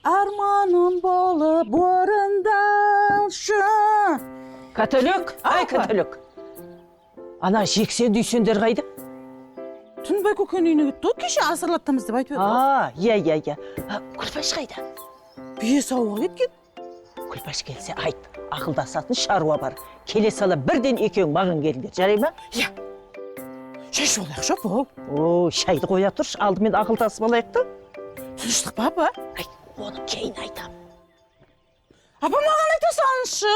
арманым болып орындалшы. Катөлік, ай катөлік. Ана жексен дүйсендер қайды? Түнбай көкен үйіне кетті, кеше асырлаттымыз деп айтып еді. Иә. Күлпаш қайда? Бие сауға кеткен. Күлпаш келсе айт, ақылдасатын шаруа бар. Келе сала бірден екеуің маған келіңдер, жарай ма? Иә. Шеш олайық жоқ бол. Шайды қоя тұрш, алдымен ақылдасып алайық та. Тыныштық па, апа? Оны кейін айтам. Апа, маған айта салыншы.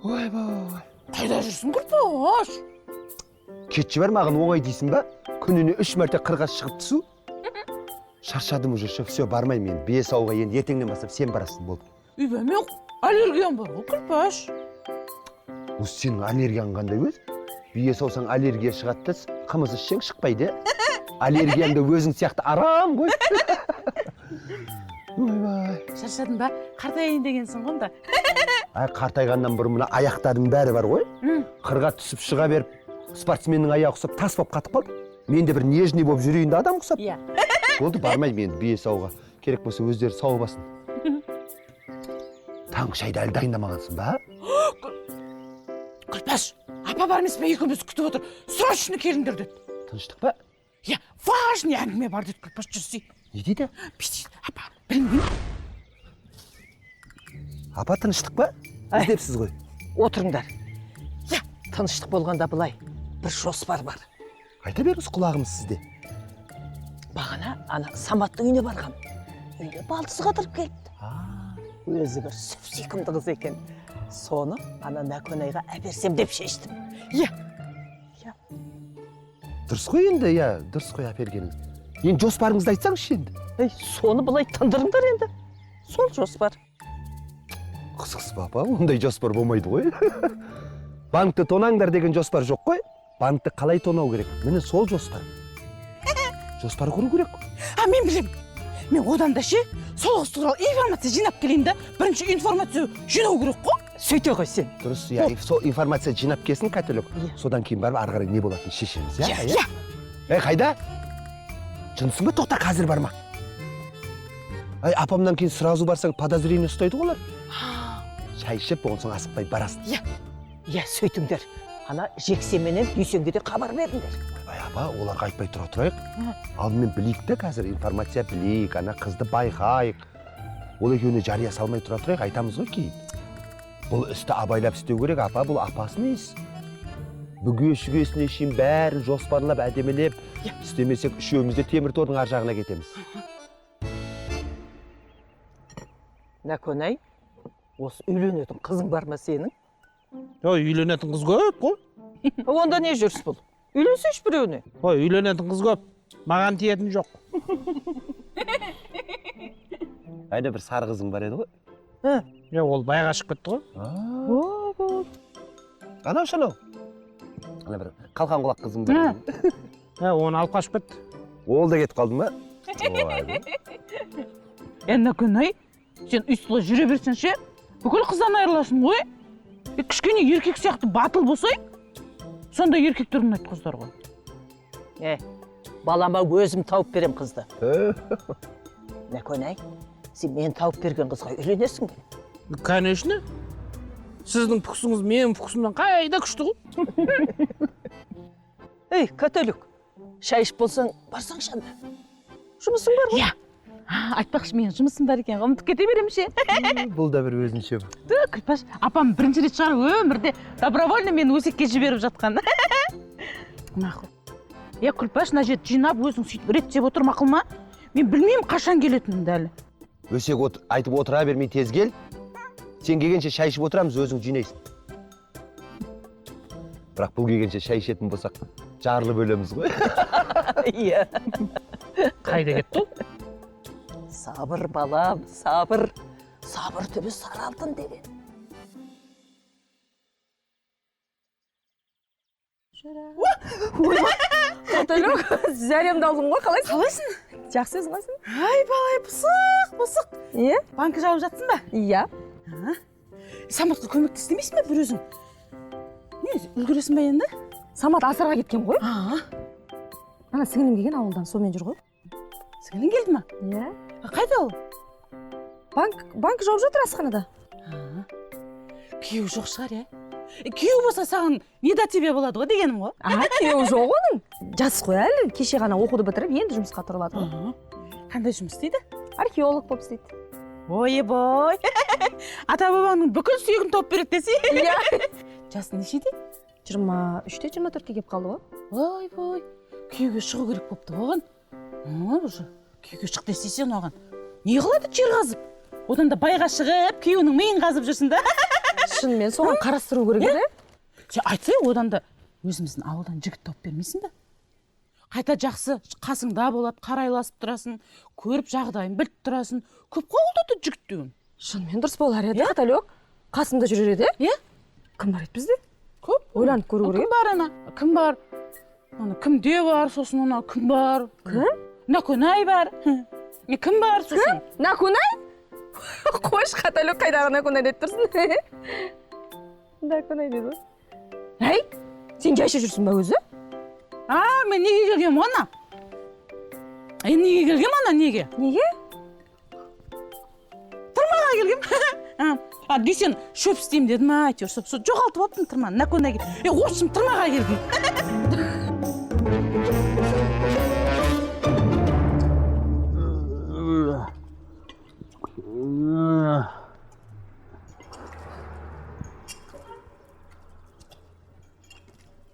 Ойбай. Қайда жүрсің, Күлпаш? Кетші бар маған оңай дейсің ба? Күніне 3 мәрте қырға шығып түсу? Шаршадым уже, все, бармай мен. Бие сауға енді ертеңнен бастап сен барасың, болды. Үйбе, мен аллергиям бар ғой, Күлпаш. Осы сенің аллергияң қандай өз? Бие саусаң аллергия шығады, қымыз ішсең шықпайды. Аллергияңды өзің сияқты арам ғой. Ойбай. Шаршадың ба? Қартайын дегенсің ғонда. Қартайғаннан бұрын мына аяқтардың бәрі бар ғой. Қырға түсіп шыға беріп, спортсменнің аяғы ұқсап тас болып қатып қалды. Мен де бір нежный болып жүрейін де адам ұқсап. Болды, бармай мен бие сауға. Керек болса өздері сау басын. Таңғы шайды әлі дайындамағансың ба? Күлпаш, апа бар емес пе, екеуміз күтіп отыр. Срочно келіңдер деді. Тыныштық па? Важный әңгіме бар деді, Күлпаш, жүрсей. Не дейді? Бүйтейді, апа, білмеймін. Апа, тыныштық па? Іздепсіз ғой. Отырыңдар. Тыныштық болғанда былай, бір жоспар бар. Айта беріңіз, құлағымыз сізде. Бағана ана Саматтың үйіне барғам. Үйіне балтыз қатырып келіпті. Өзі бір сүп-сүйкімді қыз екен. Соны ана Нәкөнайға әперсем деп шештім. Дұрыс қой енді, дұрыс қой әпергеніңіз. Енді жоспарыңызды айтсаңызшы енді. Соны былай тындырыңдар енді. Сол жоспар. Қызықсыз ба, апа, ондай жоспар болмайды ғой. Банкты тонаңдар деген жоспар жоқ қой. Банкты қалай тонау керек? Міне сол жоспар. Жоспар құру керек. Мен білем. Мен одан да сол қыз туралы информация жинап келейін да, бірінші информация жинау керек қой. Сөйте ғой сен. Дұрыс, сол информация жинап келсін, Катөлік. Содан кейін барып ары қарай не болатынын шешеміз, қайда? Жынсың ба? Тоқта, қазір барма. Апамнан кейін сразу барсаң подозрение ұстайды олар. Шай ішіп, оған соң асықпай барасың. Сөйтіңдер. Ана жексенменен дүйсенге де хабар беріңдер. Апа, оларға айтпай тұра тұрайық. Алдымен білейік те, қазір информация білейік, ана қызды байқайық. Ол екеуіне жария салмай тұра тұрайық, айтамыз ғой кейін. Бұл істі абайлап істеу керек, апа, бұл апасының ес. Бүге-шүгесіне шейін бәрін жоспарлап, әдемелеп, істемесек үшеумізде темір тордың ар жағына кетеміз. Нәкөнай, осы үйленетін қызың бар ма сенің? Үйленетін қыз көп қой. Онда не жүріс бұл? Үйленсеш біреуіне? Үйленетін қыз көп. Маған тиетін жоқ. Айда бір сары қызың бар еді ғой? Ол байға шығып кетті ғой. Анау шанау. Ана бір қалқан құлақ қызың бар еді. Оны алып қашып кетті. Ол да кетіп қалды ма? Нәкөнай, сен үстілі жүре берсен ше, бүкіл қыздан айырыласың ғой. Кішкене еркек сияқты батыл болсай, сонда еркектер ұнайды қыздар ғой. Балама өзім тауып берем қызды. Нәкөнай, сен мен тауып берген қызға үйленесің бе? Конечно. Сіздің пұқсыңыз менің пұқсымнан қайда күшті ғой. Катөлік, шай ішіп болсаң, барсаң шанда. Жұмысың бар ғой? Айтпақшы, мен жұмысым бар екен, ұмытып кете берем ше. Бұл да бір өзінше. Күлпаш, апам бірінші рет шығар өмірде добровольно мен өсекке жіберіп жатқан. Мақұл. Күлпаш, мына жерді жинап, өзің сөйтіп реттеп отыр, мақұл ма? Мен білмеймін қашан келетінімді әлі. Өсек айтып отыра бермей тез кел. Сен келгенше шай ішіп отырамыз, өзің жинайсың. Бірақ бұл келгенше шай ішетін болсақ, жарылып өлеміз ғой. Иә. Қайда кетті ол? Сабыр балам, сабыр. Сабыр түбі сары алтын деген. Қатайлық, зәремді алдың ғой, қалайсың? Қалайсың? Жақсы өзің қалайсың? Ай, балай, пысық. Иә? Банкі жауып жатсың ба? Иә. Саматқа көмектес демейсің ба бір өзің? Не, үлгересің ба енді? Самат асарға кеткен ғой. Ана сіңілім келген ауылдан, сонымен жүр ғой. сіңілің келді ма? Иә. Қайда ол? Банк жауып жатыр асханада. Күйеу жоқ шығар, иә? Күйеу болса саған не да тебе болады ғой дегенім ғой. Күйеу жоқ оның. Жас қой әлі, кеше ғана оқуды бітіріп, енді жұмысқа тұрып жатыр. Қандай жұмыс істейді? Археолог болып істейді. Ой, ата бабаңның бүкіл сүйегін тауып береді десе. Иә. Жасы нешеде? 23-те 24-ке келіп қалды ғой. Ой, күйеуге шығу керек болыпты оған. Уже күйеуге шық десе сен оған. Не қылады жер қазып? Одан да байға шығып, күйеуінің миын қазып жүрсің да. Шынымен соған қарастыру керек еді. Сен айтсай, одан да өзіміздің ауылдан жігіт тауып бермейсің ба? Қайта жақсы қасыңда болады, қарайласып тұрасың, көріп жағдайын біліп тұрасың. Көп қауылда да жігіт деген. Шынымен дұрыс болар еді, Қатайлық. Қасымда жүрер еді. Иә? Кім бар еді бізде? Көп. Ойланып көру керек. Кім бар ана? Кім бар? Ана кімде бар, сосын ана кім бар? Кім? Накөнай бар. Кім бар сосын? Накөнай? Қош, Қатайлық қайдағы Накөнай деп тұрсың? Накөнай деді. Әй, сен жайша жүрсің ба өзі? Мен неге келгем ана? Неге келгем ана, неге? Неге? Тұрмаға келгем. Десен шөп істеймін дедім, әйтеуір жоғалтып алыптым тұрманы, Накөнайға. Осым тұрмаға келгем.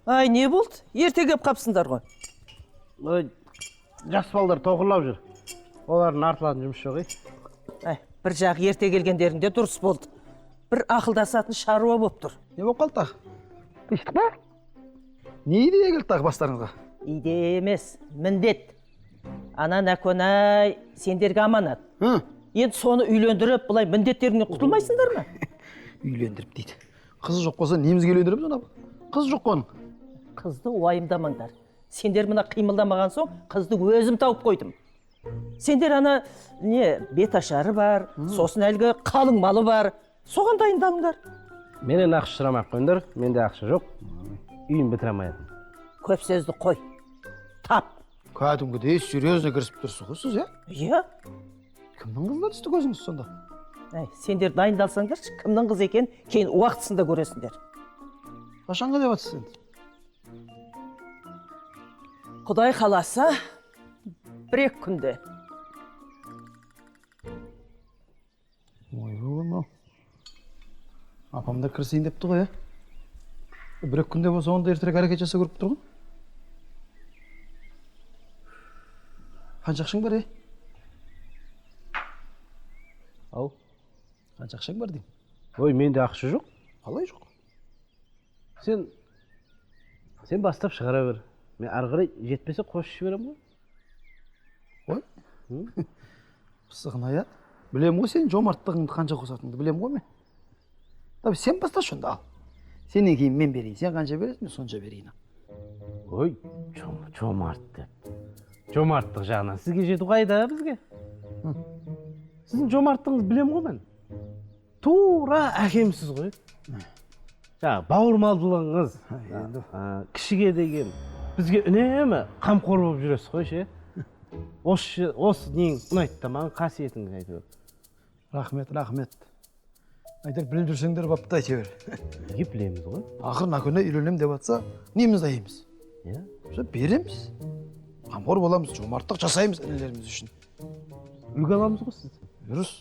Ай, не болды? Ерте келіп қапсыңдар ғой. Жас балдар тоқырлап жүр. Олардың артылатын жұмыс жоқ, Ай, бір жақ ерте келгендеріңде дұрыс болды. Бір ақылдасатын шаруа болып тұр. Не болып қалды тағы? Тыштық па? Не идея келді тағы бастарыңызға? Идея емес, міндет. Ана Накөнай сендерге аманат. Енді соны үйлендіріп, бұлай міндеттеріңнен құтылмайсыңдар ма? Үйлендіріп дейді. Қызы жоқ болса немізге үйлендіреміз ona? Қыз жоқ қой оның. Қызды уайымдамаңдар. Сендер мына қимылдамаған соң, қызды өзім тауып қойдым. Сендер ана беташары бар, сосын әлгі қалың малы бар. Соған дайындалыңдар. Менен ақша сұрамай қойыңдар, менде ақша жоқ. Үйін бітіре алмайатым. Көп сөзді қой. Тап. Кәдімгідей серьезно кірісіп тұрсыз ғой сіз, Иә? Кімнің қызына түсті көзіңіз сонда? Сендер дайындалсаңдаршы, кімнің қызы екен, кейін уақытысында көресіңдер. Қашанға деп жатсыз енді? Құдай қаласа, бір-ек күнде. Ой, бұл апам да кірісейін депті ғой, бір-ек күнде болса онда ертерек әрекет жасау көріп тұрғын. Қанша ақшаң бар, Ау? Қанша ақшаң бар деймін? Ой, менде ақша жоқ. Қалай жоқ? Сен бастап шығара бер. Мен ары қарай жетпесе қосып жіберем ғой. Ой? Пысығын білем ғой сен жомарттығыңды қанша қосатыныңды білем ғой мен. Таби сен басташы онда ал. Сенен кейін мен берейін. Сен қанша бересің, мен сонша берейін. Ой, жомарт деп. Жомарттық жағынан сізге жету қайда бізге? Сіздің жомарттығыңызды білем ғой мен. Тура әкемсіз ғой. Бауырмалдылығыңыз, кішіге деген бізге үнемі қамқор болып жүресіз ғой, ше? Осы нең ұнайды да маған қасиетіңіз айтып. Рахмет. Айтар біліп жүрсеңдер бапты айта бер. Неге білеміз ғой? Ақыр Накөнай үйленем деп атса, неміз дайымыз. Береміз. Қамқор боламыз, жомарттық жасаймыз інілеріміз үшін. Үлгі аламыз ғой сіз? Дұрыс.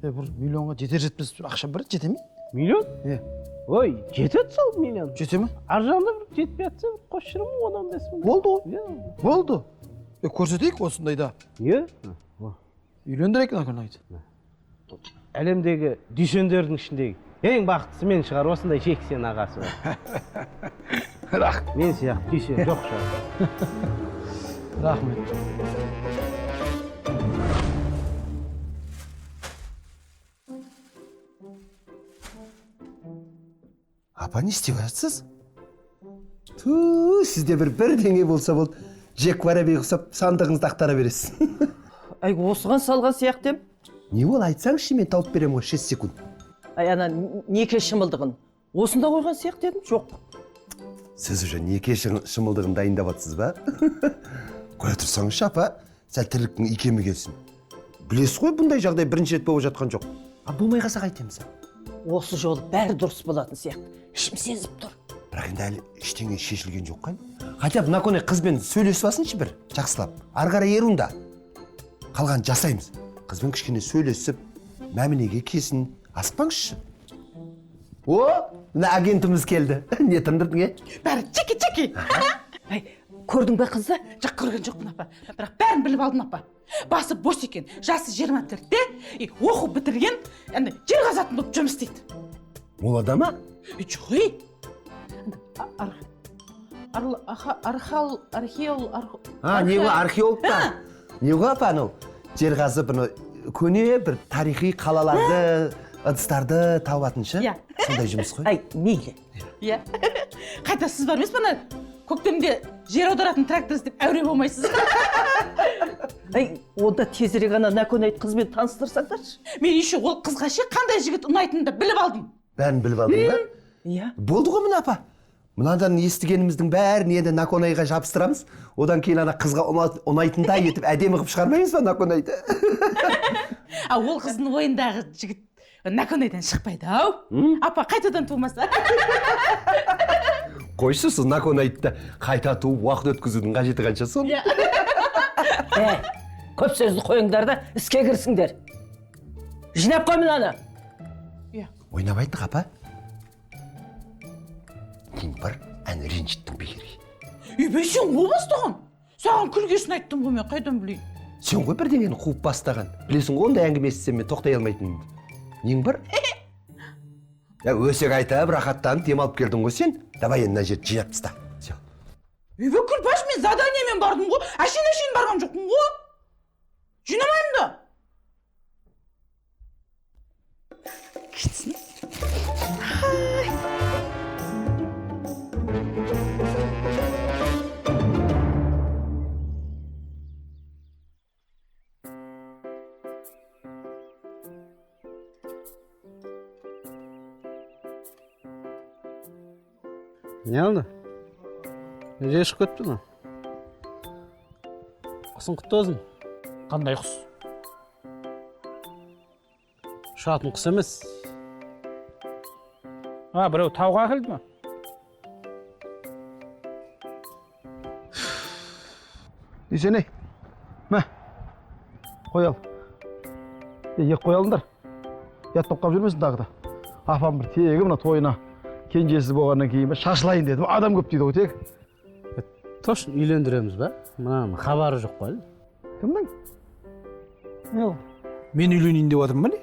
Бір миллионға жетер жетпес ақша бар, жете ме? Миллион? ой, жетеді сол миллион. Жете ме? Ар жағында бір жетпей жатса, қосып жіберемін 10-15 мың. Болды ғой. Иә. Болды. Көрсетейік осындайда. Иә. Үйлендірейік Наконайды. Әлемдегі дүйсендердің ішіндегі ең бақыттысы мен шығар, осындай жексен ағасы бар. Рахмет. Мен сияқты дүйсен жоқ шығар. Рахмет. Апа, не істеп жатсыз? Ту, сізде бір бірдеңе болса болды. Жек Воробей ұқсап сандығыңызды ақтара бересіз. Ай, осыған салған сияқтым. Не ол, айтсаңызшы, мен тауып беремін ғой 6 секунд. Ай, ана неке шымылдығын. Осында қойған сияқты едім, жоқ. Сіз уже неке шымылдығын дайындап жатсыз ба? Көре тұрсаңызшы, апа, сәл тірліктің икемі келсін. Білесіз ғой, бұндай жағдай бірінші рет болып жатқан жоқ. А болмай қалса қайтеміз? Осы жолы бәрі дұрыс болатын сияқты. Ішім сезіп тұр. Бірақ енді әлі ештеңе шешілген жоқ қой. Хотя бы Наконе қызбен сөйлесіп алсыншы бір, жақсылап. Ары қарай ерунда. Қалған жасаймыз. Қызбен кішкене сөйлесіп, мәмінеге кесін, асықпаңызшы. О, мына агентіміз келді. Не тындырдың, Бәрі чеки. Ай, көрдің бе қызды? Жоқ, көрген жоқпын, апа. Бірақ бәрін біліп алдым, апа. Басы бос екен, жасы 24-те, оқу бітірген, енді жер қазатын болып жұмыс істейді. Ол адама? Жоқ, Археолог па? Не ғой, апа, анау? Жер қазып, көне бір тарихи қалаларды, ыдыстарды табатыншы. Сондай жұмыс қой. Ай, мейлі. Иә. Қайта сіз бар емес, бана көктемде жер аударатын трактор іздеп әуре болмайсыз. Ай, онда тезірек ана Наконайды қызбен таныстырсаңдаршы. Мен еще ол қызға ше қандай жігіт ұнайтынын да біліп алдым. Бәрін біліп алдың ба? Иә. Болды ғой, мына апа. Мынадан естігеніміздің бәрін енді Наконайға жабыстырамыз. Одан кейін ана қызға ұнайтындай етіп әдемі қылып шығармаймыз ба Наконайды? А ол қыздың ойындағы жігіт Наконайдан шықпайды, ау? Апа, қайтадан тумаса. Қойшы, сіз Наконайды қайта туып уақыт өткізудің қажеті қанша сол? Көп сөзді қойыңдар да іске кірсіңдер. Жинап қой мынаны. Ойнап айттық, апа. Кейін бір ән ренжіттің бекерге. Бе, сен ол бастаған. Саған күлгесін айттым ғой, мен қайдан білейін. Сен ғой бірдеңені қуып бастаған. Білесің ғой, ондай әңгіме естісем мен тоқтай алмайтынымды. Нең бар? Өсек айтып, рахаттанып демалып келдің ғой сен. Давай енді мына жерді жинап таста. Бе, күлпаш, мен заданиемен бардым ғой. Әшейін барған жоқпын ғой. Жинамаймын да. Кетсін. Не oldu? Nereye çıkıp köttün mü? Құсың құтты болсын. Қандай құс? Ұшатын құс емес. Біреу тауға келді ме? Дүйсен, мә, қоял. Ек қоялыңдар. Ят тоққап жүрмесін тағы да. Апам бір тегі мына тойына кенжесі болғаннан кейін шашылайын дедім. Адам көп дейді ғой тек. Точно үйлендіреміз ба? Мұнаның хабары жоқ қой. Кімнің? Мен үйленейін деп отырмын ба не?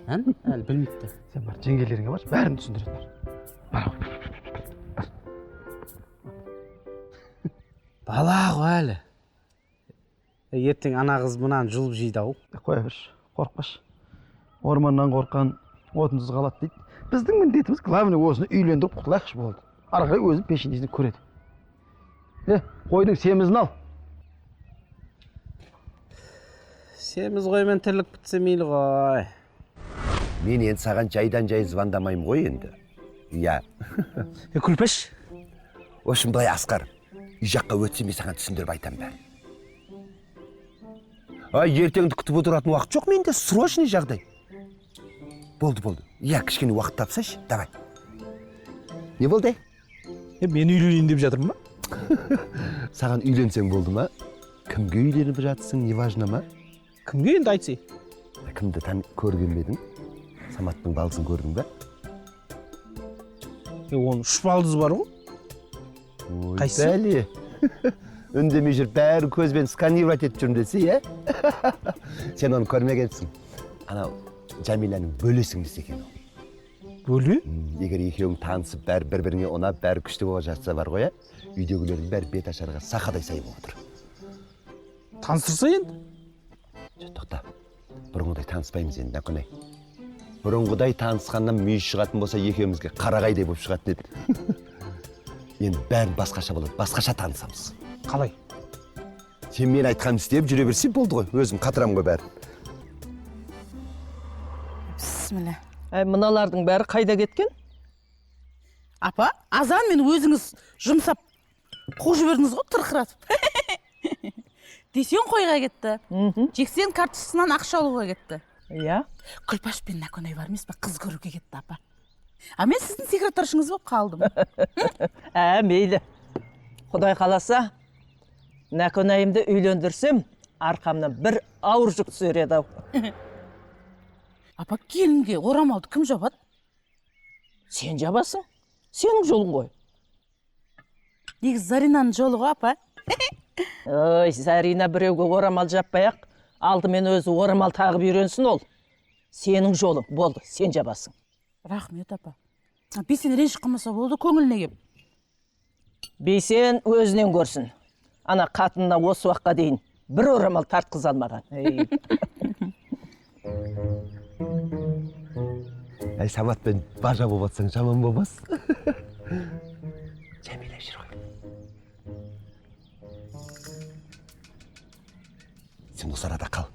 Әлі білмейді. Сен бар, жеңгелеріңе бар, бәрін түсіндіреді. Бар. Бала ғой әлі. Ертең ана қыз мұнан жұлып жейді ау. Қоя берші, қорықпашы. Орманнан қорыққан отынсыз қалады дейді. Біздің міндетіміз главный осыны үйлендіріп құтылайықшы болды. Ары қарай өзі пешенесін көреді. Қойдың семізін ал. Семіз қоймен тірлік бітсе мейлі ғой. Мен енді саған жайдан жай звондамаймын ғой енді. Иә. Күлпеш. Осым былай Асқар, үй жаққа өтсем мен саған түсіндіріп айтам бәрін. Ертеңді күтіп отыратын уақыт жоқ менде, срочный жағдай. Болды. Иә, кішкене уақыт тапсайшы, давай. Не болды? Мен үйленейін деп жатырмын ба? Саған үйленсең болды ма? Кімге үйленіп жатсың, не важно ма? Кімге енді айтсай? Кімді көрген бе едің? Саматтың балсын көрдің бе? оның 3 балдызы бар ғой. Қайсысы? Бәле. Үндемей жүріп, бәрі көзбен сканировать етіп жүрмін десе, иә? Сен оны көрмегенсің. Анау Жәмиланың бөлесіңдісі екен ол. Бөле? Егер екеуің танысып, бәрі бір-біріңе ұнап, бәрі күшті болып жатса бар ғой, иә? Үйдегілердің бәрі бет ашарға сақадай сай болып отыр. Таныстырса енді? Тоқта. Бұрынғыдай таныспаймыз енді, Нәкөнай. Бұрынғыдай танысқаннан мүйіз шығатын болса, екеумізге қарағайдай болып шығатын еді. Енді бәрін басқаша болады, басқаша танысамыз. Қалай? Сен мен айтқанымды істеп жүре берсе болды ғой, өзім қатырам ғой бәрін. Бісміллә. Мыналардың бәрі қайда кеткен? Апа, азан мен өзіңіз жұмсап қуып жібердіңіз ғой тырқыратып. Десең қойға кетті. Жексен карточкасынан ақша алуға кетті. Иә. Күлпаш пен Нәкөнай бар емес пе, қыз көруге кетті апа. А мен сіздің секретаршыңыз болып қалдым. Мейлі. Құдай қаласа, Нәкөнайымды үйлендірсем, арқамнан бір ауыр жүк түсер еді ау. Апа, келінге орамалды кім жабады? Сен жабасың? Сенің жолың ғой. Негізі Заринаның жолы ғой, апа. Ой, Зарина біреуге орамал жаппай-ақ, алдымен өзі орамал тағып үйренсін ол. Сенің жолың болды, сен жабасың. Рахмет, апа. Бейсен ренжіп қалмаса болды, көңіліне кеп. Бейсен өзінен көрсін. Ана қатынына осы уақытқа дейін бір орамал тартқыза алмаған. Саматпен бажа болып атсаң жаман болмас. Жәмила жүр ғой. Сен осы арада қал.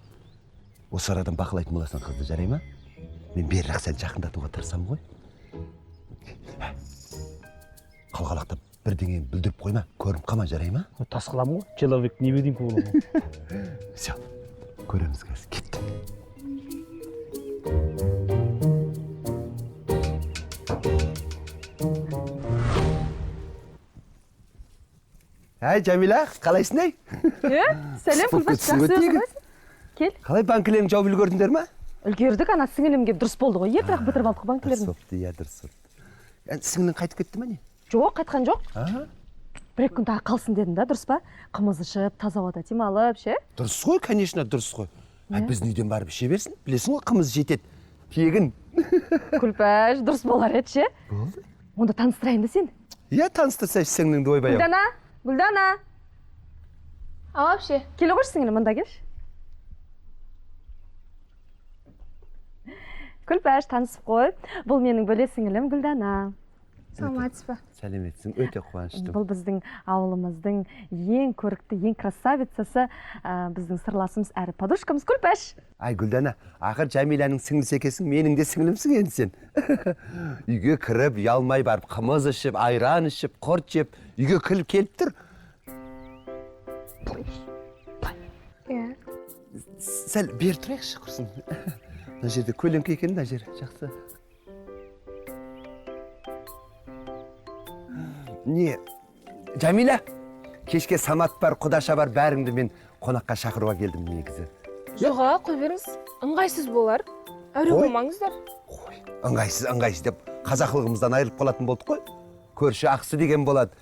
Осы арадан бақылайтын боласың қызды, жарай ма? Мен берірақ сәл жақындатуға тырысам ғой. Қалғалақтап бірдеңе бүлдіріп қойма, көріп қалма, жарай ма? Тас қыламын ғой, человек невидимка болады. Все, көреміз қазір, кетті. Әй, Жәмила, қалайсың ей? Сәлем, Күлпаш, жақсы өзің. Кел. Қалай банкілерін жауып үлгердіңдер ма? Үлгердік, ана сіңілімге дұрыс болды ғой. Бірақ бітіріп алдық банкілерін. Дұрыс болды. Сіңілің қайтып кетті ма не? Жоқ, қайтқан жоқ. Бір күн тағы қалсын дедім да, дұрыс па? Қымыз ішіп, таза ауада демалып, ше? Дұрыс қой, конечно, дұрыс қой. Біздің үйден барып іше берсін, білесің ғой, қымыз жетеді. Тегін. Күлпаш, дұрыс болар еді, ше? Болды. Онда таныстырайын да сен. Иә, таныстырсайшы сіңіліңді ойбай ау. Гүлдана, Гүлдана. Ау, әпше. Келе қойшы сіңілім, мында келші. Күлпаш, танысып қой. Бұл менің бөле сіңілім Гүлдана. Саламатсыз ба? Сәлеметсің, өте қуаныштымын. Бұл біздің ауылымыздың ең көрікті, ең красавицасы, біздің сырласымыз әрі подружкамыз Күлпаш. Ай, Гүлдана, ақыр Жәмиланың сіңлісі екенсің, менің де сіңлімсің енді сен. Үйге кіріп, ұялмай барып, қымыз ішіп, айран ішіп, құрт жеп, үйге келіп тұр. Иә. Сәл бер тұрайықшы құрсын. Мына жерде көлеңке екен, мына жер жақсы. Не, Жәмила, кешке Самат бар, Құдаша бар, бәріңді мен қонаққа шақыруға келдім негізі. Жоға, қой беріңіз. Ыңғайсыз болар. Әуре болмаңыздар. Ыңғайсыз деп қазақылығымыздан айырылып қалатын болдық қой. Көрші ақсы деген болады.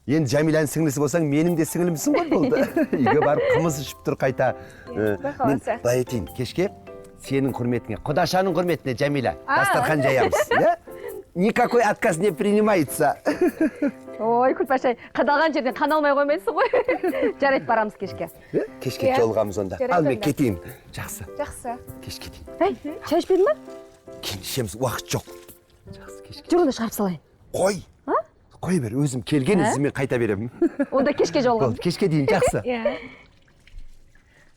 Енді Жәмиланың сіңлісі болсаң, менің де сіңлімсің ғой болды. Үйге барып қымыз ішіп тұр қайта. Мен былай айтайын, кешке сенің құрметіңе, Құдашаның құрметіне, Жәмила, дастархан жаямыз. Никакой отказ не принимается. Ой, Күлпаш-ай, қадалған жерден қан алмай қоймайсың ғой. Жарайды, барамыз кешке. Кешке жолығамыз онда. Ал мен кетейін. Жақсы. Жақсы. Кеш кетейін. Әй, шай ішпедің ба? Кейін ішеміз, уақыт жоқ. Жақсы, кешке. Жүр, онда шығарып салайын. Қой. Қой бер, өзім келген ізімен қайта беремін. Онда кешке жолығамыз. Кешке дейін, жақсы. Иә.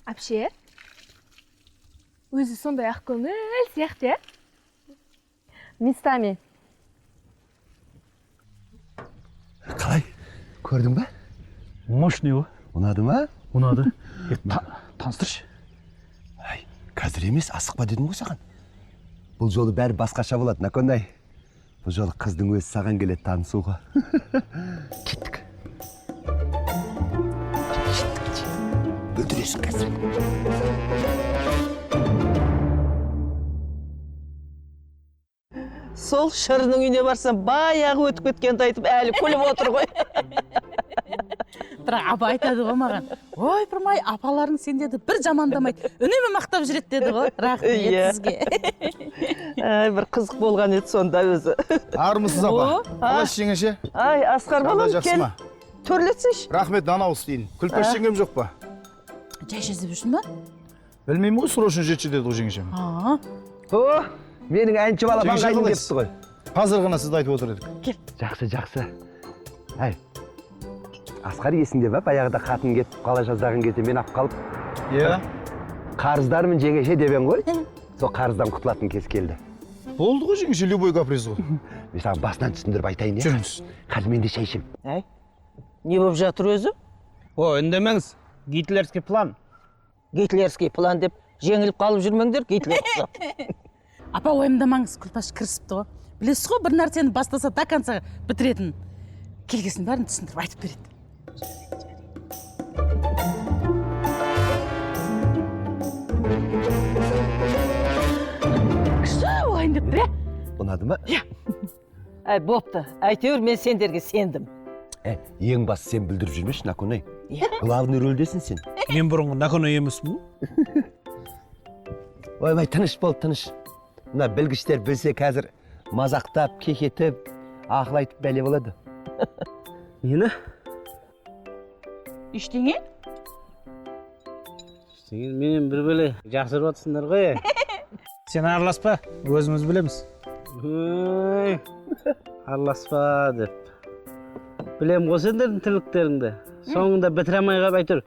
Әпше, өзі сондай ақ көңіл сияқты, Местами. Қалай? Көрдің ба? Мощный ғой. Ұнады ма? Ұнады. Таныстыршы. Ай, қазір емес, асықпа дедім ғой саған. Бұл жолы бәрі басқаша болады, Нәкөнай. Бұл жолы қыздың өзі саған келеді танысуға. Кеттік. Бүлдіресің қазір. сол шырының үйіне барсам баяғы өтіп кеткенді айтып әлі күліп отыр ғой. бірақ апа айтады ғой маған, ой пырмай апаларың сен деді бір жамандамайды, үнемі мақтап жүреді деді ғой. Рахмет сізге. Ай, бір қызық болған еді сонда өзі. Армысыз апа? Қалайсыз жеңеше? Ай, Асқар балам, жақсы кел. ма? Төрлетсінші. Рахмет, анау істейін. Күлпаш жеңгем жоқ па? Жай жазып жүрсің ба? Білмеймін ғой, срочно жетші деді ғой жеңешем. О, менің әнші бала Жеңеше маңғайын қалайсыз? депті ғой. Қазір ғана сізді айтып отыр едік. Жақсы. Әй, Асқар есіңде ба? Баяғыда қатын кетіп қала жаздаған кезде мен ап қалып, Иә. қарыздармын жеңеше дебен ғой. Сол қарыздан құтылатын кез келді. Болды ғой жеңеше, любой каприз ғой. Мен саған басынан түсіндіріп айтайын, е? Жүріңіз. Қазір мен де шай ішем. Әй, не болып жатыр өзі? О, үндемеңіз. Гитлерский план. Гитлерский план деп жеңіліп қалып жүрмеңдер, Гитлер. Апа ойымдамаңыз, Күлпаш кірісіпті ғой. Білесіз ғой, бір нәрсені бастаса до конца бітіретін. Келгесін бәрін түсіндіріп айтып береді. Кіші оғайын деп тұр, Ұнады ма? Әй, бопты. Әйтеуір мен сендерге сендім. Ең басы сен бүлдіріп жүрмеші, Наконай. Главный рөлдесің сен. Мен бұрынғы Наконай емеспін. Ойбай, тыныш бол, тыныш. Мына білгіштер білсе қазір мазақтап, кекетіп, ақыл айтып бәле болады. Нені? Ештеңе? Сен менен бір бөле жақсырып атсыңдар ғой. Сен араласпа, өзіміз білеміз. Ой, араласпа деп. Білем ғой сендердің тірліктеріңді. Соңында бітіре алмай қалып әйтеуір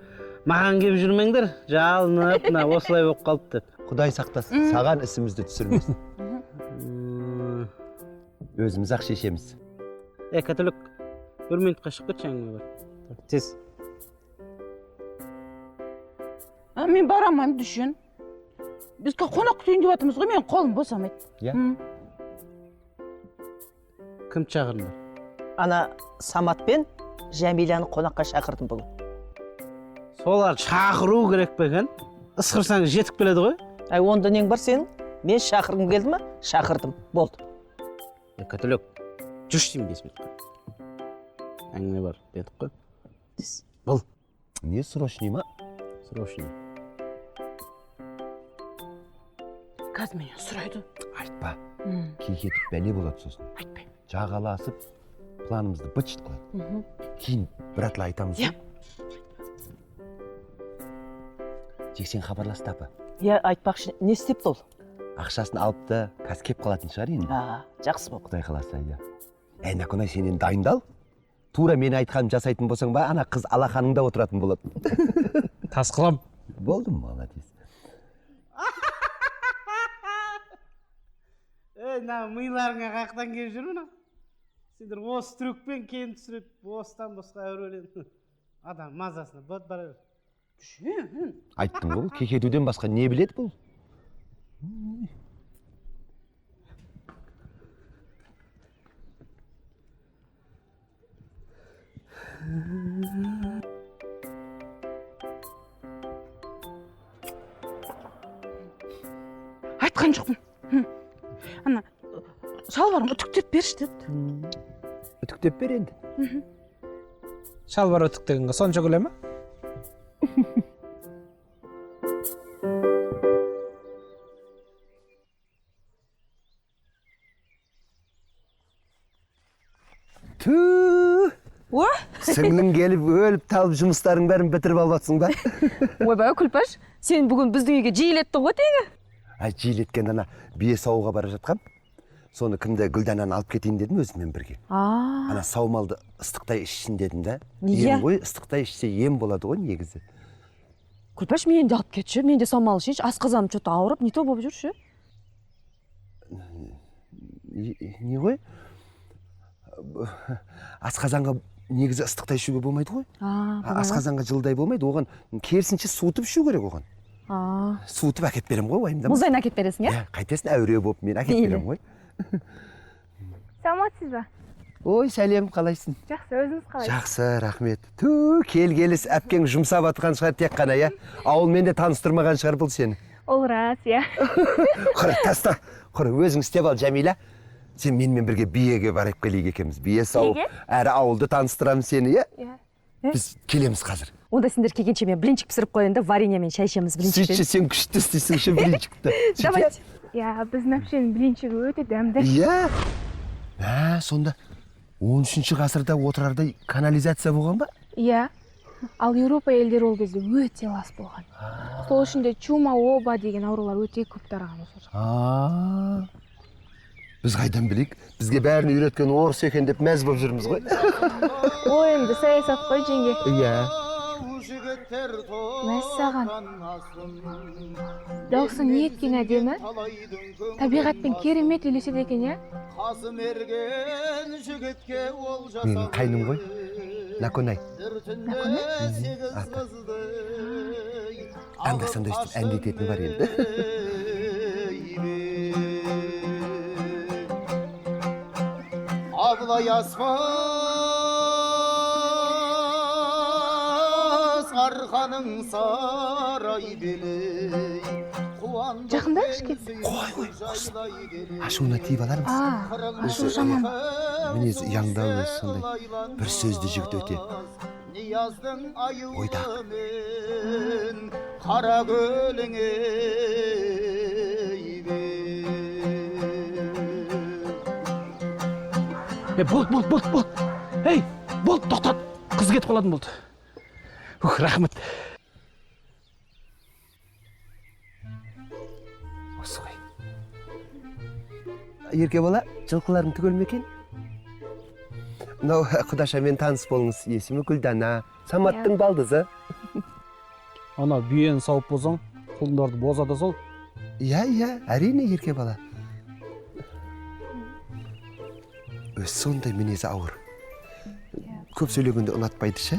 маған келіп жүрмеңдер, жалынып, мына осылай болып қалды деп. Құдай сақтасын, саған ісімізді түсірмесін. Өзіміз ақ шешеміз. Католик, бір минутқа шығып кетші әңгіме бар. Тез. Мен барамаймын, düşün. Біз қонақ күтейін деп жатырмыз ғой, мен қолым босамайды. Иә? Кім шақырдыңдар? Ана Самат пен Жәмиланы қонаққа шақырдым бүгін. Солар шақыру керек пе екен? Ысқырсаң жетіп келеді ғой. Әй, онда нең бар сенің? Мен шақырғым келді ма? Шақырдым. Болды. Католик, жүрші деймін 5 минутқа. Әңгіме бар, дедік қой. Бұл. Не срочный ма? Срочный. Қазір менен сұрайды. Айтпа. Кекетіп бәле болады сосын. Айтпай. Жағаласып, планымызды быт-шыт қылады. Кейін біратла айтамыз. Жексен хабарласты апа. Иә, айтпақшы, не істепті ол? Ақшасын алыпты, қазір кеп қалатын шығар енді. Жақсы болды. Құдай қаласа, иә. Наконай, сен енді дайындал. Тура мені айтқаным жасайтын болсаң ба, ана қыз алақаныңда отыратын болады. Тасқылам. Болдым, молодец. Мына миларыңа қаяқтан келіп жүр мына? Сендер осы трюкпен кейін түсіреді, бостан босқа әуреленді. Адам мазасына бат бара бер. Айттым ғой, кекетуден басқа не біледі бұл? Айтқан жоқпын. Ана шалбарым үтіктеп берші деді. Үтіктеп бер енді. Шалбар өтіктегенге сонша күле ме? Сіңлің келіп, өліп, талып жұмыстарың бәрін бітіріп алып ба? Ойбай, Күлпаш, сен бүгін біздің үйге жиілеттің ғой тегі? Жиілеткен ана бие сауға бара жатқам. Соны кімді Гүлдананы алып кетейін дедім өзімен бірге. Ана саумалды ыстықтай ішсін дедім да. Ем ғой, ыстықтай ішсе ем болады ғой негізі. Күлпаш, мені де алып кетші, мен де саумал ішейінші, асқазаным что-то ауырып, не то болып жүрші? Не ғой? Асқазанға негізі ыстықтай ішуге болмайды ғой. Асқазанға жылдай болмайды, оған керісінше суытып ішу керек оған. Суытып әкеп берем ғой, уайымдама. Мұздайын әкеп бересің, иә? Қайтесін әуре болып мен әкеп берем ғой. Саламатсыз ба? Ой, сәлем, қалайсың? Жақсы, өзіңіз қалайсыз? Жақсы, рахмет. Келгеліс әпкең жұмсап атқан шығар тек қана, иә? Ауыл мен де таныстырмаған шығар бұл сені. Ол рас, иә. Таста, өзің істеп ал, Жәмила. Сен менімен бірге биеге барып келейік екенбіз. Бие сау. Биеге? Әрі ауылды таныстырамын сені, иә? Иә. Біз келеміз қазір. Онда сендер келгенше мен блинчик пісіріп қояйын да вареньемен шай ішеміз Сөйтші блинчикпен. сен күшті істейсің ше блинчикті. Давайте. Иә, біздің әпшенің блинчигі өте дәмді. Иә. Сонда 13-ші ғасырда отырардай канализация болған ба? Иә. Ал Еуропа елдері ол кезде өте лас болған. Сол үшін де чума, оба деген аурулар өте көп тараған осы жақта. Біз қайдан білейік? Бізге бәрін үйреткен орыс екен деп мәз болып жүрміз ғой. Ой, енді саясат қой, жеңге. Иә. Мәссаған. Дауысың неткен әдемі? Табиғатпен керемет үйлеседі екен, иә? Менің қайным ғой. Наконай. Анда-санда өстіп әндететіні бар енді. Абылай асмас арқаның сарай белей. Жақында ішкен? Қой, ашуына тиіп алар мыс? Ашу жаман. Мінез ұяңдау өз сондай бір сөзді жігіт өте. Ойда. Қара көліңе Болды. Ей, болды, тоқтат. Қыз кетіп қалатын болды. Рахмет. Осы ғой. Ерке бала, жылқыларың түгел ме екен? Мынау құдашамен таныс болыңыз. Есімі Гүлдана, Саматтың балдызы. Ана бүйені сауып болсаң, құлындарды бозада сол. Иә, әрине ерке бала. Өз сондай мінезі ауыр. Көп сөйлегенде ұнатпайды ше.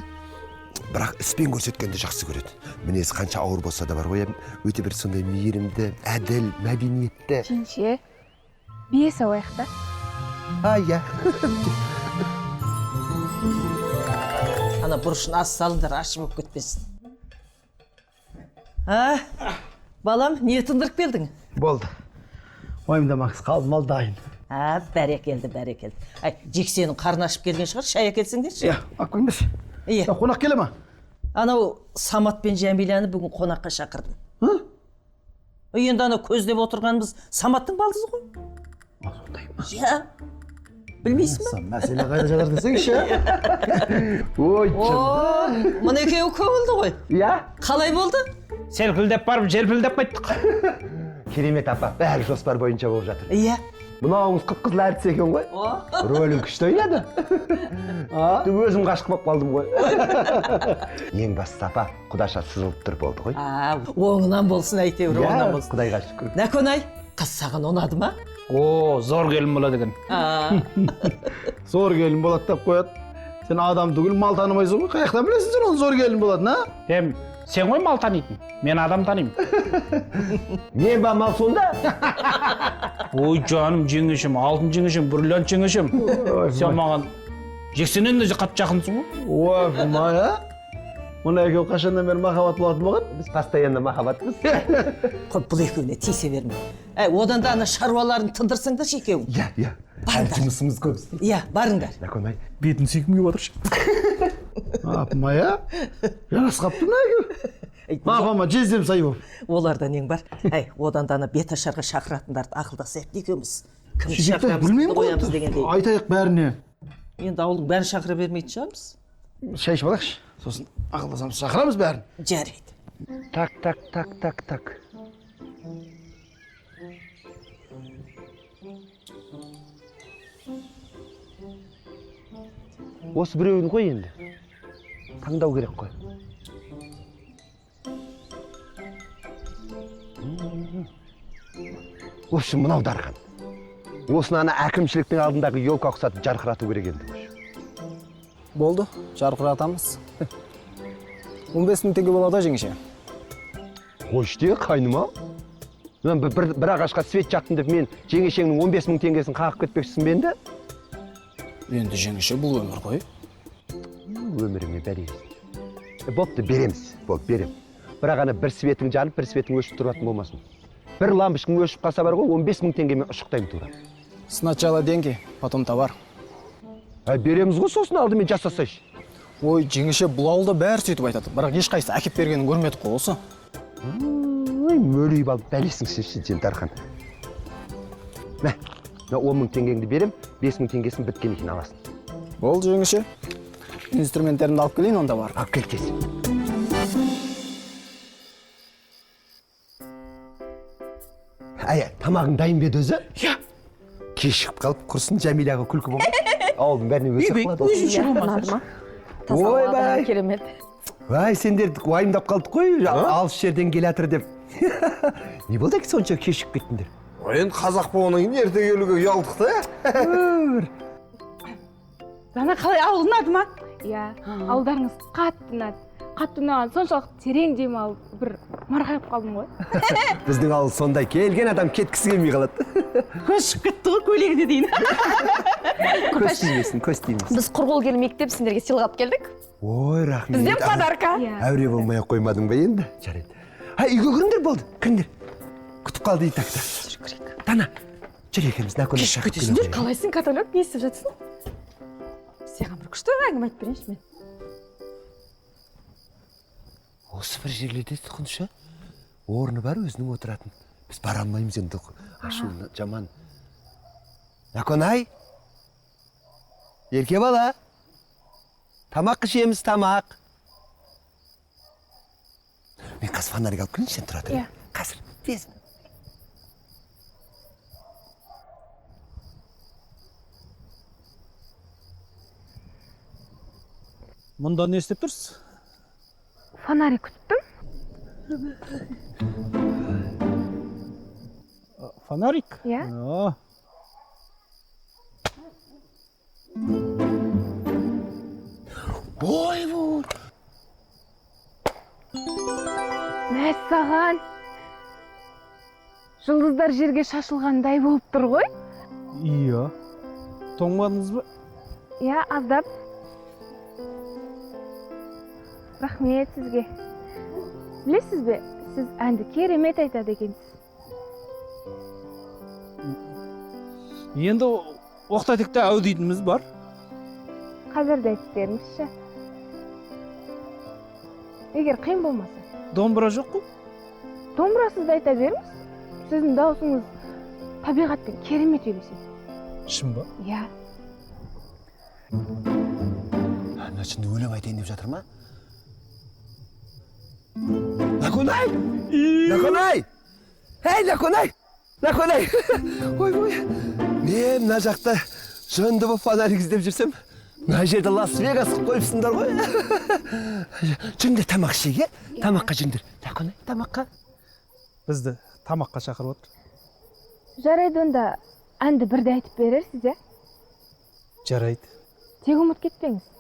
Бірақ іспен көрсеткенді жақсы көреді. Мінез қанша ауыр болса да бар ғой, өте бір сондай мейірімді, әділ, мәдениетті. Жеңше, бие сауайық та. Иә. Ана бұрышын аз салыңдар, ашып болып кетпесін. Балам, не тындырып келдің? Болды. Ойымдамақсыз қалды мал дайын. Бәрекелді. Жексенің қарны ашып келген шығар, шай әкелсеңдерші. Ақ қойыңдаршы. Иә. Қонақ келе ма? Анау Самат пен Жәмиләні бүгін қонаққа шақырдым. Енді ана көздеп отырғанымыз Саматтың балдызы ғой. Сондай ма? Иә. Білмейсің ба? Мәселе қайда жатыр десеңші. Ой, Мұны екеуі көңілді ғой. Иә. Қалай болды? Селкілдеп барып, желпілдеп қайттық. Керемет апа, бәрі жоспар бойынша болып жатыр. Иә. Мынауыңыз қып-қызыл әртіс екен ғой. Рөлін күшті ойнады. Өзім ғашық болып қалдым ғой. Ең бастысы апа, құдаша сызылып тұр болды ғой. Оңынан болсын әйтеуір, оңынан болсын. Құдайға шүкір. Нәкөнай, қыз саған ұнады ма? Зор келін болады екен. зор келін болады деп қояды. Сен адам түгіл мал танымайсың ғой. Қаяқтан білесің сен оның зор келін болады, на? Сен ғой мал танитын, мен адам танимын. Мен ба мал сонда? Ой жаным, жеңешім, алтын жеңешім, бриллиант жеңешім. Сен маған жексеннен де қатты жақынсың ғой. Ой, мая. Мұна екеу қашаннан бері махаббат болатын болған? Біз постоянно махаббатпыз. Бұл екеуіне тиісе берме. Одан да ана шаруаларын тындырсыңдар екеуің. Иә. Жұмысымыз көп. Иә, барыңдар. Наконай. Бетін сүйкім кеп отыршы. Мая, жарас қапты мына екеу. Апама жездем сай болып. Оларда нең бар? Одан да ана беташарға шақыратындарды ақылдасайық екеуміз. Кім Шекті, шақырамыз, білмеймін қоямыз ғой. дегендей. Айтайық бәріне. Енді ауылдың бәрін шақыра бермейтін шығармыз. Шай ішіп алайықшы. Сосын ақылдасамыз, шақырамыз бәрін. Жарайды. Так. Осы біреуін қой енді. Таңдау керек қой. Осы мынау дархан. Осыны ана әкімшіліктің алдындағы елка ұқсатып жарқырату керек енді. Болды, жарқыратамыз. 15 мың теңге болады жеңеше. Қойшты, қайныма. Мен бір ағашқа свет жақтым деп мен жеңешеңнің 15 мың теңгесін қағып кетпекшісің бе енді? Енді жеңеше бұл өмір ғой. Өміріңе бәрейіз. Бопты, береміз. Берем. Бірақ ана бір светің жанып, бір светің өшіп тұратын болмасын. Бір лампышкың өшіп қалса бар ғой, 15 мың теңгемен ұшықтаймын тура. Сначала деньги, потом товар. Береміз ғой сосын алдымен жасасайшы. Ой, жеңеше, бұл ауылда бәрі сөйтіп айтады. Бірақ ешқайсысы әкеп бергенін көрмедік қой осы. Ой, мөлейіп алып бәлесің шеші, Дархан. Мә, 10.000 теңгеңді берем, 5.000 теңгесін біткен екен аласың. Болды жеңеше. Инструменттерімді алып келейін, онда бар. Алып кел тез. Тамағың дайын беді өзі? Иә. Кешігіп қалып құрсын, Жәмиляға күлкі болмайды. Ауылдың бәріне өсіп қалады. Өзінше болмаса. Ойбай. Керемет. Вай, сендер уайымдап қалдық қой, алыс жерден келатыр деп. Не болды екен сонша кешігіп кеттіңдер? Енді қазақ болғаннан кейін ерте келуге ұялдық та. Дана қалай ауыл ұнады ма? Иә, ауылдарыңыз қатты ұнады. Қатты ұнаған соншалық терең демалып, бір марқайып қалдым ғой. Біздің ауыл сондай, келген адам кеткісі келмей қалады. Көз шығып кетті ғой көйлегіне дейін. Көз тимесін. Біз құрғыл келі мектеп сендерге сыйлық алып келдік. Ой, рахмет. Бізден подарка. Әуре болмай қоймадың ба енді? Жарайды. Үйге кіріңдер болды, кіріңдер. Күтіп қалды итакта. Дана, жүр екеуміз наконец. Кешіп кетесіңдер. Қалайсың, каталог, не істеп жатсың? Саған бір күшті әңгіме айтып берейінші мен. Осы бір жерлерде тұқыншы, орны бар өзінің отыратын. Біз бара алмаймыз енді, ашуына жаман. Наконай, ерке бала, тамақ ішеміз, тамақ. Мен қазір фонарик алып келейін, сен тұра тұр. Қазір, тез. Мұнда не істеп тұрсыз? Фонарик күттім. Фонарик? Иә. Ой, вот. Мәссаған. Жұлдыздар жерге шашылғандай болып тұр ғой? Иә. Тоңмадыңыз ба? Иә, аздап. Рахмет сізге. Білесіз бе, сіз әнді керемет айтады екенсіз. Енді оқта-текте әу дейтініміз бар. Қазір де айтып беріңізші. Егер қиын болмаса. Домбыра жоқ қой? Домбырасыз да айта беріңіз. Сіздің даусыңыз табиғатпен керемет үйлеседі. Шын ба? Иә. Ана шынды өлең айтайын деп жатыр ма? Наконай! Наконай! Ей, Наконай! Наконай! Ой. Мен мына жақта жөнді бұл фонарик іздеп жүрсем, мына жерде Лас-Вегас қойыпсыңдар ғой. Жүріңдер тамақ ішеге, тамаққа жүріңдер. Наконай, тамаққа. Бізді тамаққа шақырып отыр. Жарайды, онда әнді бірде айтып берерсіз, иә? Жарайды. Тек ұмыт кетпеңіз.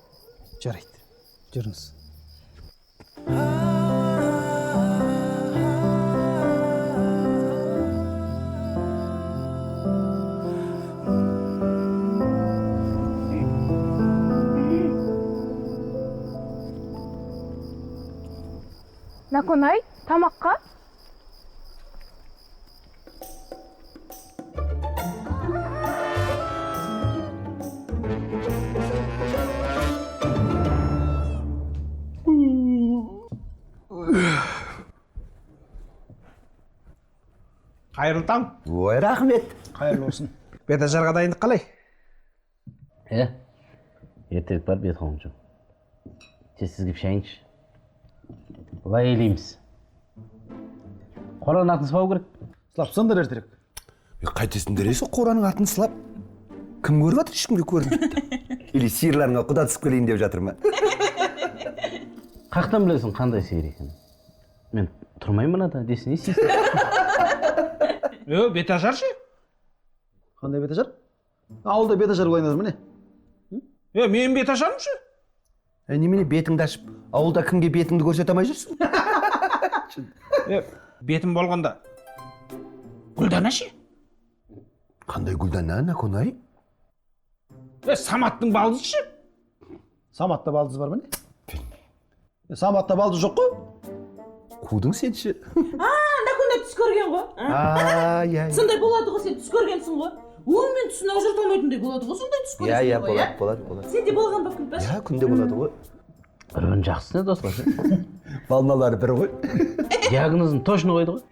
Жарайды. Жүріңіз. Наконай, тамаққа? Қайырлы таң. Ой, рахмет. Қайырлы olsun. Бетажарға дайындық қалай? Ертерек бар, бет қолым жоқ. Сізге пішайыншы. Бұлай елейміз. Қораның атын сылау керек. Сылапсаңдар ертерек. Қайтесіңдер есі қораның атын сылап? Кім көріп жатыр, ешкімге көрінбейді. Или сиырларыңа құда түсіп келейін деп жатыр ма? Қақтан білесің қандай сиыр екен? Мен тұрмаймын мынада, десін не істейсің? Бетажар ше? Қандай бетажар? Ауылда бетажар болайын міне. Мен бетажарым ше? Немене бетіңді ашып, ауылда кімге бетіңді көрсете алмай жүрсің? Бетім болғанда. Гүлдана ше? Қандай Гүлдана, Наконай? Саматтың балдызы ше? Саматта балдыз бар міне. Саматта балдыз жоқ қой? Қудың сен ше? Наконай түс көрген ғой. Ай. Сондай болады ғой, сен түс көргенсің ғой. мен түсін ажырата алмайтындай болады ғой сондай түс көресің. Иә, болады. Сенде болған ба Күлпәш? Иә, күнде болады ғой. Бірін жақсы не достар? Балналары бір ғой. Диагнозын точно қойды ғой.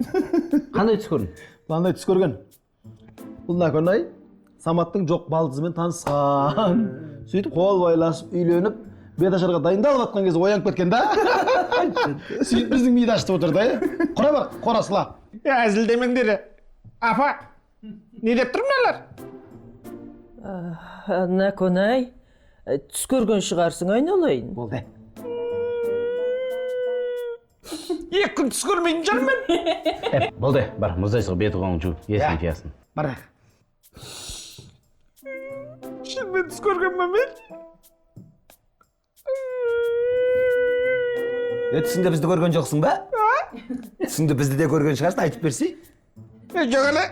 Қандай түс көрдің? Мынандай түс көрген. Бұл Наконай Саматтың жоқ балдызымен танысқан. Сөйтіп қол байласып үйленіп, беташарға дайындалып жатқан кезде оянып кеткен да. Сөйтіп біздің миды ашытып отыр да. Құра бар, қорасыла. Әзілдемеңдер. Апа, не деп тұр мыналар? Наконай, түс көрген шығарсың айналайын. Болды. 2 күн түс көрмейтін жарым мен. Болды, бар, мұздайсыға беті қоңын жу, есін киясын. Бар. Шынымен түс көрген ме мен? Түсіңде бізді көрген жоқсың ба? Түсіңде бізді де көрген шығарсың, айтып берсей. Жоқ әлі.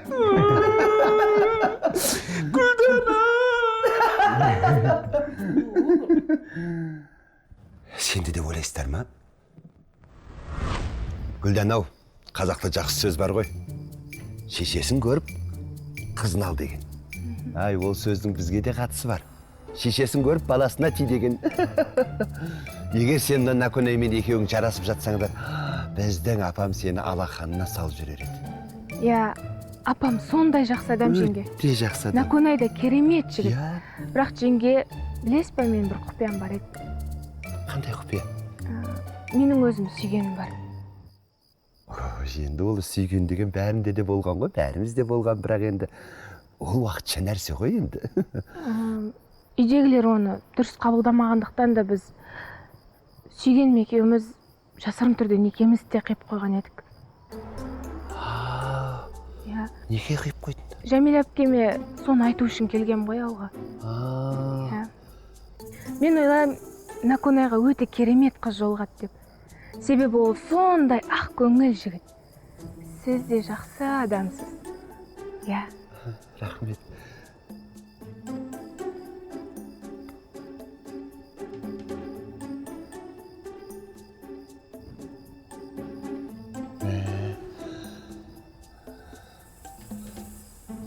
Сенде де ойлайсыздар ма? Гүлден-ау, қазақта жақсы сөз бар ғой. Шешесін көріп, қызын ал деген. Ай, ол сөздің бізге де қатысы бар. Шешесін көріп, баласына ти деген. Егер сен Наконаймен екеуің жарасып жатсаңдар, біздің апам сені алақанына салып жүрер еді. Иә, апам сондай жақсы адам жеңге. Өте жақсы адам. Наконай да керемет жігіт. Иә. Бірақ жеңге, білесіз ба, мен бір құпиям бар еді. Қандай құпия? Менің өзім сүйгенім бар. Енді ол сүйген деген бәрінде де болған ғой, бәрімізде болған, бірақ енді ол уақытша нәрсе ғой енді. Үйдегілер оны дұрыс қабылдамағандықтан да біз сүйгенім екеуміз жасырын түрде некемізді де қиып қойған едік. Иә. Неге қиып қойдың? Жәмила әпкеме соны айту үшін келген ғой ауылға. Иә. Мен ойлаймын, Наконайға өте керемет қыз жолығады деп. Себебі ол сондай ақ көңіл жігіт. Сіз де жақсы адамсыз. Иә. Рахмет.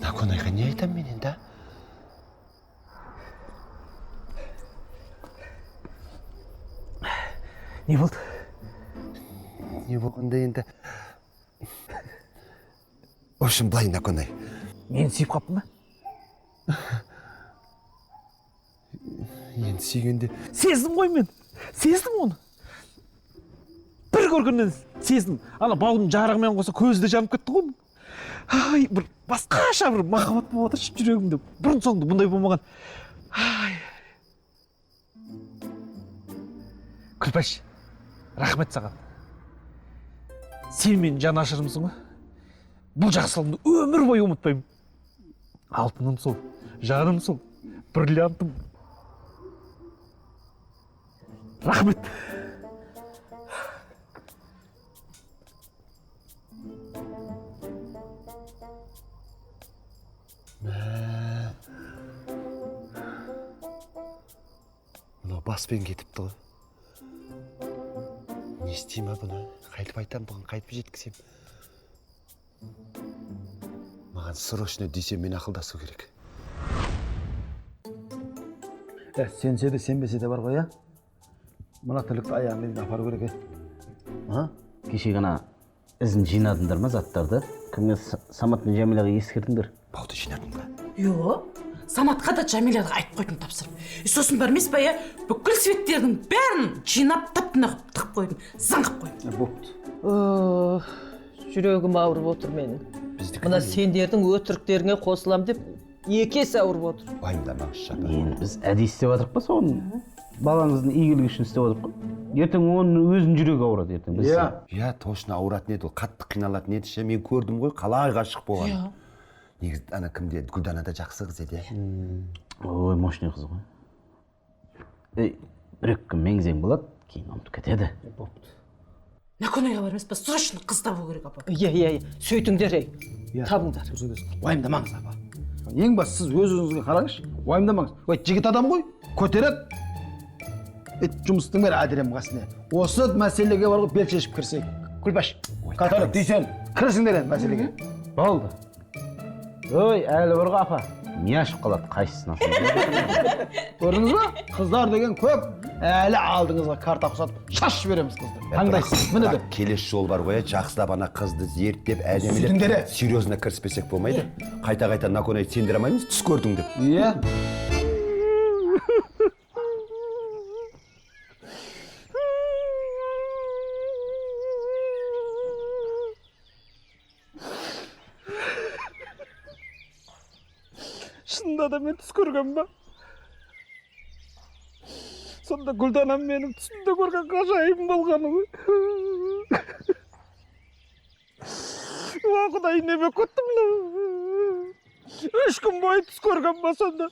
Наконайға не айтам мен енді? Не болды? Не болғанда енді? В общем, былай, Наконай. Мені сүйіп қаптың ба? Енді сүйгенде... Сездім ғой мен. Сездім оны. Бір көргеннен сездім. Ана бауырдың жарығымен қоса көзі де жанып кетті ғой. Ай, бір басқаша бір махаббат болып отыр жүрегімде. Бұрын соңды бұндай болмаған. Ай. Күлпәш, рахмет саған. Сен мен жан ашырымсың ғой. Бұл жақсылығымды өмір бойы ұмытпаймын. Алтыным сол, жаным сол, бриллиантым. Рахмет. Мынау баспен кетіпті ғой. Не істеймін бұны? Қайтып айтам, бұған қайтып жеткізем. Маған срочно десем, мен ақылдасу керек. Сенсе де сенбесе де бар ғой, иә? Мына тірлікті аяғына дейін апару керек, Кеше ғана ізін жинадыңдар ма заттарды? Кімге Самат пен Жәмилаға ескердіңдер? Бауды жинадың ба? Йо, Саматқа да Жәмилаға айтып қойдым тапсырып. Сосын бар емес па, иә? Бүкіл светтердің бәрін жинап тап-тына тығып қойдым, заңғып қойдым. Бопты. Жүрегім ауырып отыр менің. Мына сендердің өтіріктеріңе қосылам деп екі есе ауырып отыр. Уайымдамаңыз, шапа. Енді біз әдейі істеп жатырық па соны? Балаңыздың игілігі үшін істеп жатырық қой. Ертең оның өзінің жүрегі ауырады ертең. Иә, точно ауыратын еді, ол қатты қиналатын еді. Мен көрдім ғой, қалай ғашық болған. Негізі ана кімде, Гүлдана да жақсы қыз еді. Ой, мощный қыз ғой. Бір-екі күн меңзең болады, кейін ұмытып кетеді. Наконайға бар емес па, срочно қыз табу керек, апа. Иә, сөйтіңдер, табыңдар. Уайымдамаңыз, апа. Ең басты сіз өз-өзіңізге қараңызшы, уайымдамаңыз. Ой, жігіт адам ғой, көтереді. Жұмыстың бәрі әдірем қасына. Осы мәселеге бар ғой, бел шешіп кірсек. Күлпәш, каталог дейсен, кірсіңдер енді мәселеге. Болды. Ой, әлі бар ғой, апа. не ашып қалады қайсысына Көрдіңіз ба? Қыздар деген көп. Әлі алдыңызға карта ұқсатып шашып береміз қызды. Таңдайсыз. Міне деп. Келесі жол бар ғой, жақсылап ана қызды зерттеп, әдемілеп, Сүйдіңдер. серьезно кіріспесек болмайды. Қайта-қайта наконай сендіре алмаймыз, түс көрдің деп. Иә. шынында да мен түс көрген ба? Сонда Гүлданам менің түсімде көрген ғажайыбым болғаны ғой. Уа Құдай, не болып кеттім ла? 3 күн бойы түс көрген ба сонда?